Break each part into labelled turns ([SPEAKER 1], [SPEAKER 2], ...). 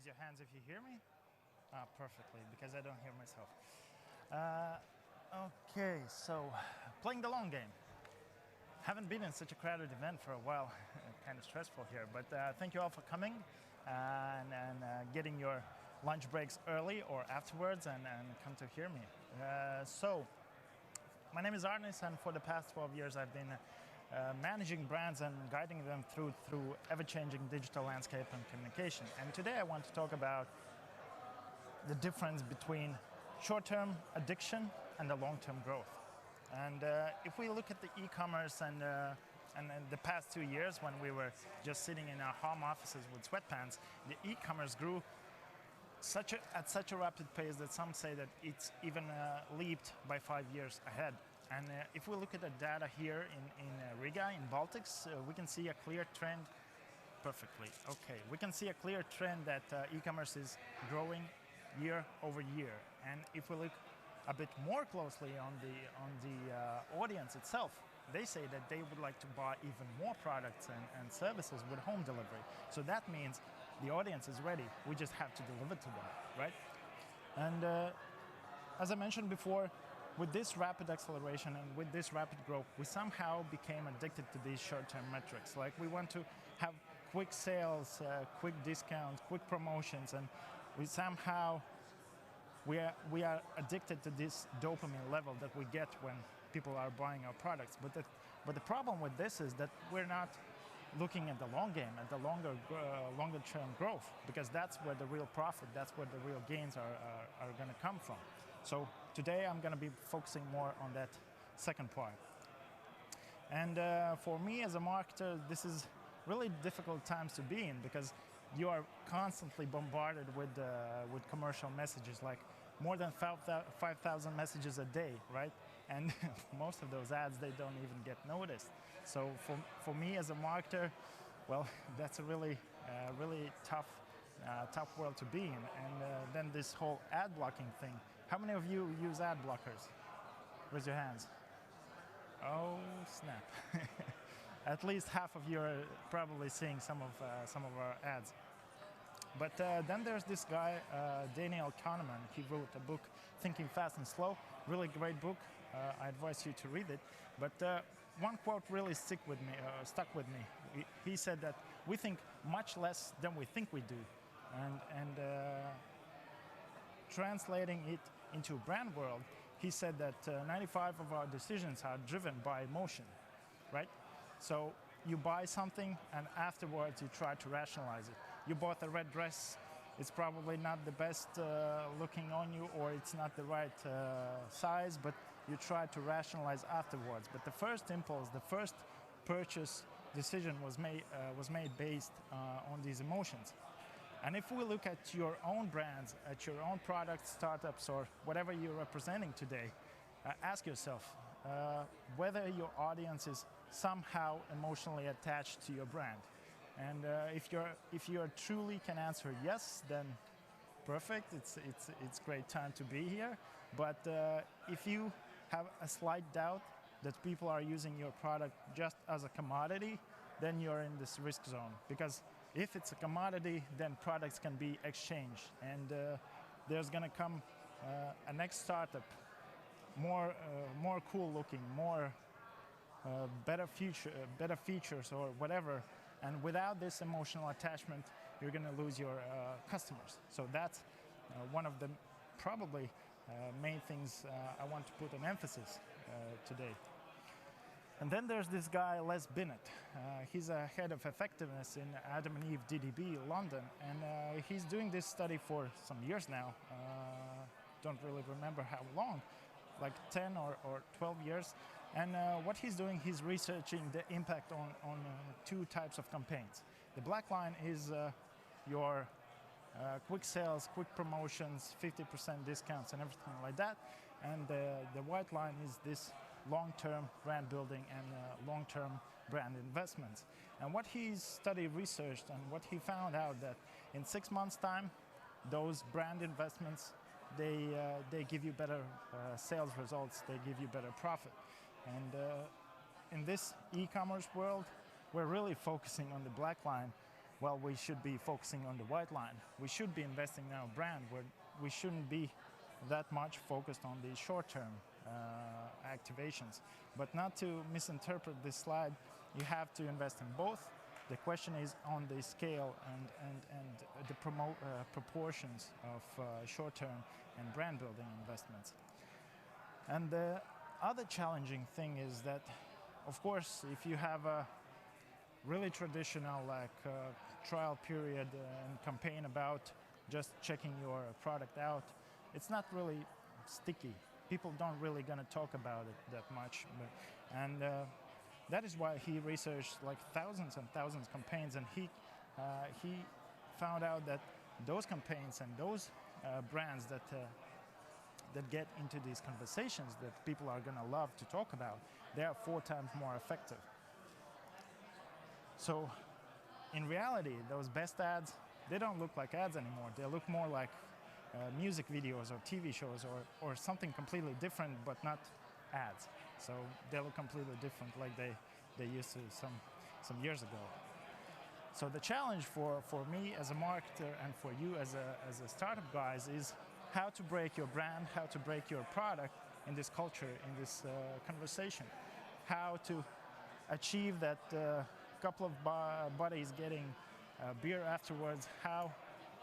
[SPEAKER 1] Raise your hands if you hear me. Perfectly, because I don't hear myself. Okay, so playing the long game. Haven't been in such a crowded event for a while. Kind of stressful here, but thank you all for coming and getting your lunch breaks early or afterwards and come to hear me. So, my name is Arnis, and for the past 12 years I've been managing brands and guiding them through ever-changing digital landscape and communication. And today I want to talk about the difference between short-term addiction and the long-term growth. And if we look at the e-commerce and in the past 2 years when we were just sitting in our home offices with sweatpants, the e-commerce grew at such a rapid pace that some say that it's even leaped by 5 years ahead. And if we look at the data here in Riga, in Baltics, we can see a clear trend. Perfectly, okay. We can see a clear trend that e-commerce is growing year over year. And if we look a bit more closely on the audience itself, they say that they would like to buy even more products and services with home delivery. So that means the audience is ready. We just have to deliver to them, right? And as I mentioned before, with this rapid acceleration and with this rapid growth, we somehow became addicted to these short-term metrics. Like we want to have quick sales, quick discounts, quick promotions, and we somehow we are addicted to this dopamine level that we get when people are buying our products. But the problem with this is that we're not looking at the long game, at the longer term growth, because that's where the real profit, that's where the real gains are going to come from. So today I'm going to be focusing more on that second part. And for me as a marketer, this is really difficult times to be in, because you are constantly bombarded with commercial messages, like more than 5,000 messages a day, right? And most of those ads, they don't even get noticed. So for me as a marketer, well, that's a really tough world to be in. And then this whole ad blocking thing. How many of you use ad blockers? Raise your hands. Oh, snap. At least half of you are probably seeing some of our ads. But then there's this guy, Daniel Kahneman. He wrote a book, Thinking Fast and Slow. Really great book. I advise you to read it. But one quote really stuck with me. He said that we think much less than we think we do. And translating it into a brand world, he said that 95% of our decisions are driven by emotion, right? So you buy something and afterwards you try to rationalize it. You bought a red dress, it's probably not the best looking on you, or it's not the right size, but you try to rationalize afterwards. But the first impulse, the first purchase decision was made based on these emotions. And if we look at your own brands, at your own products, startups, or whatever you're representing today, ask yourself whether your audience is somehow emotionally attached to your brand. And if you truly can answer yes, then perfect. It's great time to be here. But if you have a slight doubt that people are using your product just as a commodity, then you're in this risk zone. Because if it's a commodity, then products can be exchanged, and there's going to come a next startup, more cool looking, more better features or whatever. And without this emotional attachment, you're going to lose your customers. So that's one of the probably main things I want to put an emphasis today. And then there's this guy, Les Binet. He's a head of effectiveness in Adam and Eve DDB, London. And he's doing this study for some years now. Don't really remember how long, like 10 or 12 years. And what he's doing, he's researching the impact on two types of campaigns. The black line is your quick sales, quick promotions, 50% discounts and everything like that. And the white line is this long-term brand building and long-term brand investments. And what he's studied, researched, and what he found out that in 6 months' time, those brand investments, they give you better sales results, they give you better profit. And in this e-commerce world, we're really focusing on the black line well, we should be focusing on the white line. We should be investing in our brand, where we shouldn't be that much focused on the short-term activations. But not to misinterpret this slide, you have to invest in both. The question is on the scale and the proportions of short-term and brand-building investments. And the other challenging thing is that, of course, if you have a really traditional trial period and campaign about just checking your product out, it's not really sticky. People don't really gonna talk about it that much, and that is why he researched like thousands and thousands of campaigns, and he found out that those campaigns and those brands that get into these conversations that people are gonna love to talk about, they are 4 times more effective. So in reality, those best ads, they don't look like ads anymore. They look more like music videos or TV shows or something completely different, but not ads. So they look completely different like they used to some years ago. So the challenge for me as a marketer and for you as a startup guys is how to break your brand, how to break your product in this culture, in this conversation. How to achieve that couple of buddies getting beer afterwards, how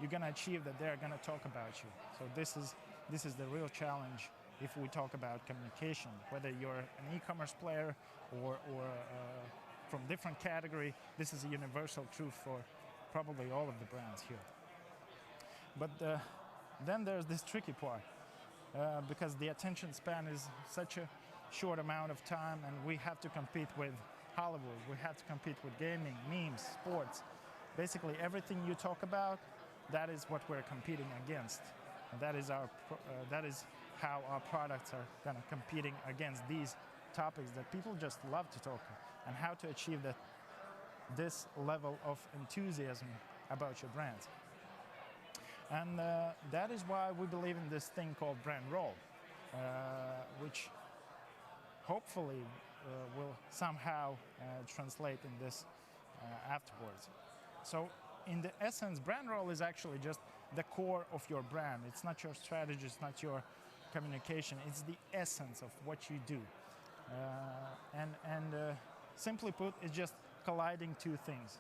[SPEAKER 1] you're gonna achieve that they're gonna talk about you. So this is the real challenge if we talk about communication, whether you're an e-commerce player or from different category. This is a universal truth for probably all of the brands here. But then there's this tricky part, because the attention span is such a short amount of time, and we have to compete with Hollywood, we have to compete with gaming, memes, sports. Basically everything you talk about, that is what we're competing against. And that is how our products are kind of competing against these topics that people just love to talk about, and how to achieve this level of enthusiasm about your brands. And that is why we believe in this thing called brand role, which hopefully will somehow translate in this afterwards. So in the essence, brand role is actually just the core of your brand. It's not your strategy, it's not your communication, it's the essence of what you do. Simply put, it's just colliding 2 things.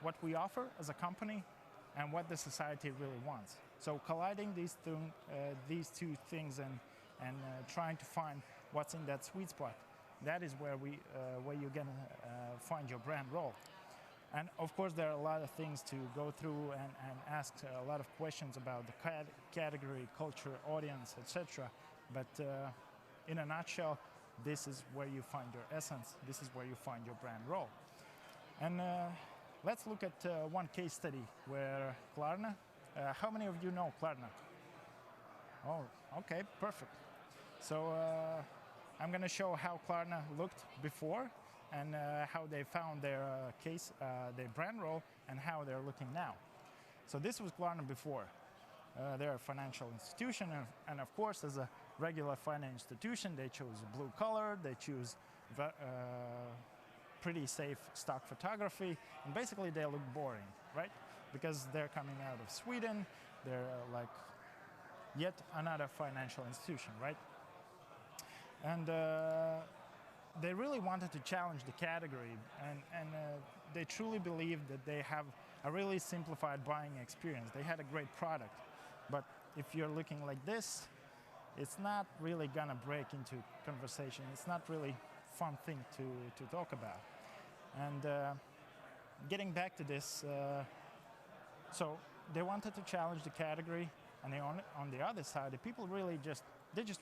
[SPEAKER 1] What we offer as a company and what the society really wants. So colliding these 2 things and trying to find what's in that sweet spot, that is where you're gonna find your brand role. And of course, there are a lot of things to go through and ask a lot of questions about the category, culture, audience, etc. But in a nutshell, this is where you find your essence. This is where you find your brand role. And let's look at one case study where Klarna. How many of you know Klarna? Oh, okay, perfect. So I'm going to show how Klarna looked before and how they found their their brand role, and how they're looking now. So this was Klarna before. They're a financial institution, and of course, as a regular financial institution, they chose blue color, they choose pretty safe stock photography, and basically they look boring, right? Because they're coming out of Sweden, they're like yet another financial institution, right? And they really wanted to challenge the category, and they truly believed that they have a really simplified buying experience. They had a great product, but if you're looking like this, it's not really gonna break into conversation. It's not really fun thing to talk about. And getting back to this, so they wanted to challenge the category, and on the other side, the people really just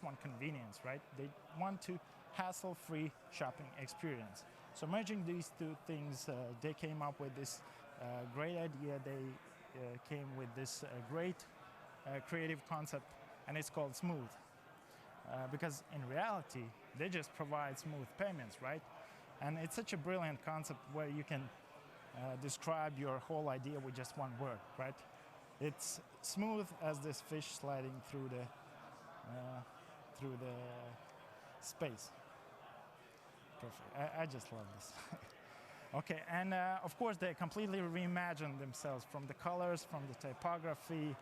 [SPEAKER 1] want convenience, right? They want to hassle-free shopping experience. So merging these 2 things, they came up with this great idea. They came with this great creative concept, and it's called Smooth. Because in reality, they just provide smooth payments, right? And it's such a brilliant concept where you can describe your whole idea with just one word, right? It's smooth as this fish sliding through the space. Perfect. I just love this. Okay, and of course they completely reimagined themselves from the colors, from the typography,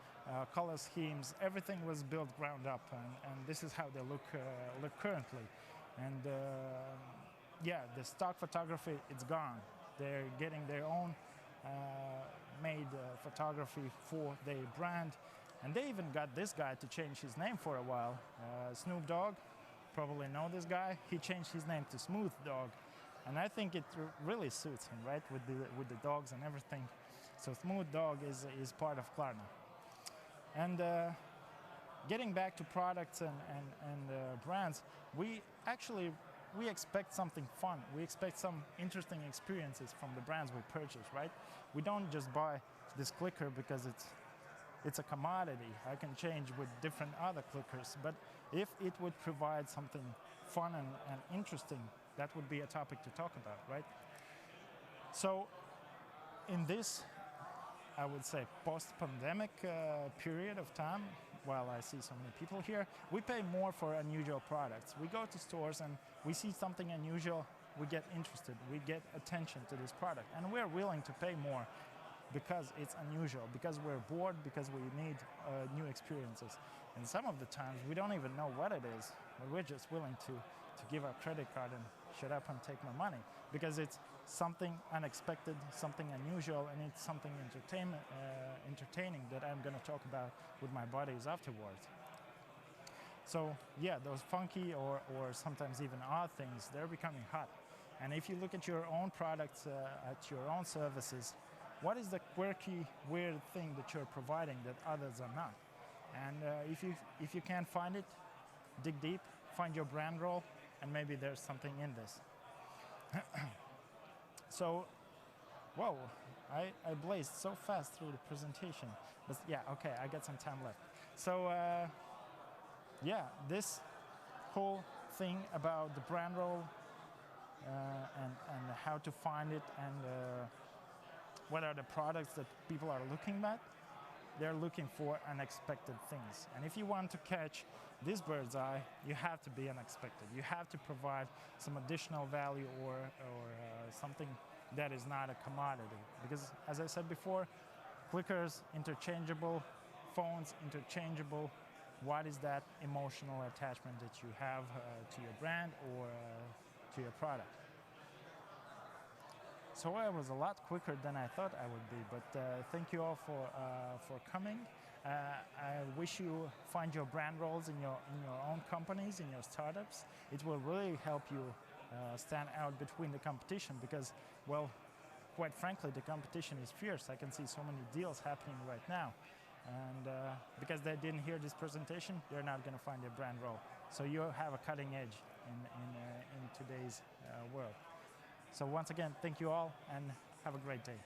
[SPEAKER 1] color schemes. Everything was built ground up, and this is how they look currently. And yeah, the stock photography, it's gone. They're getting their own made photography for their brand, and they even got this guy to change his name for a while. Snoop Dogg, probably know this guy. He changed his name to Smooth Dog. And I think it really suits him, right, with the dogs and everything. So Smooth Dog is part of Klarna. And getting back to products and brands, we expect something fun. We expect some interesting experiences from the brands we purchase, right? We don't just buy this clicker because it's a commodity. I can change with different other clickers, but if it would provide something fun and interesting, that would be a topic to talk about, right? So in this, I would say, post-pandemic period of time, while I see so many people here, we pay more for unusual products. We go to stores and we see something unusual, we get interested, we get attention to this product, and we're willing to pay more because it's unusual, because we're bored, because we need new experiences. And some of the times we don't even know what it is, but we're just willing to give our credit card and shut up and take my money, because it's something unexpected, something unusual, and it's something entertaining that I'm going to talk about with my buddies afterwards. So yeah, those funky or sometimes even odd things, they're becoming hot. And if you look at your own products, at your own services, what is the quirky, weird thing that you're providing that others are not? And if you can't find it, dig deep, find your brand role, and maybe there's something in this. So, whoa, I blazed so fast through the presentation. But yeah, okay, I got some time left. So yeah, this whole thing about the brand role and how to find it, and what are the products that people are looking at, they're looking for unexpected things. And if you want to catch this bird's eye, you have to be unexpected. You have to provide some additional value or something that is not a commodity. Because as I said before, clickers, interchangeable, phones, interchangeable. What is that emotional attachment that you have to your brand or to your product? So I was a lot quicker than I thought I would be, but thank you all for coming. I wish you find your brand roles in your own companies, in your startups. It will really help you stand out between the competition, because, well, quite frankly, the competition is fierce. I can see so many deals happening right now. And because they didn't hear this presentation, they're not going to find their brand role. So you have a cutting edge in today's world. So once again, thank you all, and have a great day.